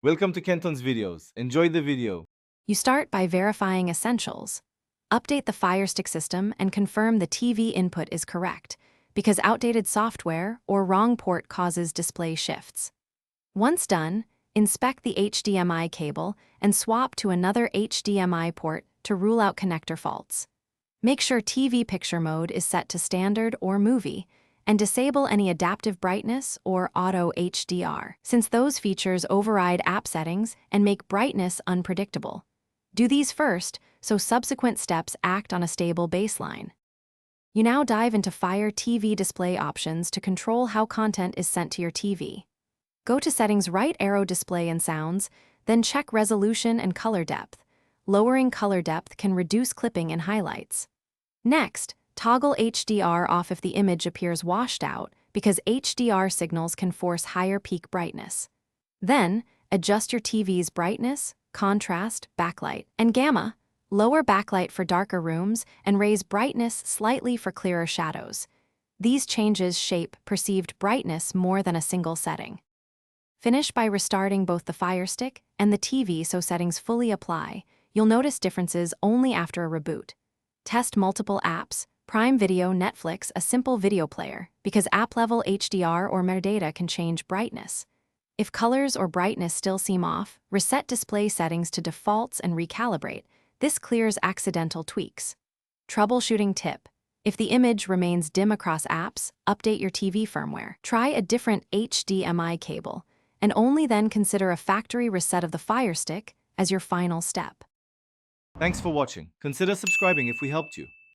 Welcome to Kenton's videos. Enjoy the video. You start by verifying essentials. Update the Firestick system and confirm the TV input is correct, because outdated software or wrong port causes display shifts. Once done, inspect the HDMI cable and swap to another HDMI port to rule out connector faults. Make sure TV picture mode is set to standard or movie, and disable any adaptive brightness or auto HDR, since those features override app settings and make brightness unpredictable. Do these first, so subsequent steps act on a stable baseline. You now dive into Fire TV display options to control how content is sent to your TV. Go to Settings, right arrow Display and Sounds, then check Resolution and Color Depth. Lowering color depth can reduce clipping and highlights. Next, toggle HDR off if the image appears washed out, because HDR signals can force higher peak brightness. Then, adjust your TV's brightness, contrast, backlight, and gamma. Lower backlight for darker rooms and raise brightness slightly for clearer shadows. These changes shape perceived brightness more than a single setting. Finish by restarting both the Firestick and the TV so settings fully apply. You'll notice differences only after a reboot. Test multiple apps, Prime Video, Netflix, a simple video player, because app-level HDR or metadata can change brightness. If colors or brightness still seem off, reset display settings to defaults and recalibrate. This clears accidental tweaks. Troubleshooting tip: if the image remains dim across apps, update your TV firmware. Try a different HDMI cable, and only then consider a factory reset of the Firestick as your final step. Thanks for watching. Consider subscribing if we helped you.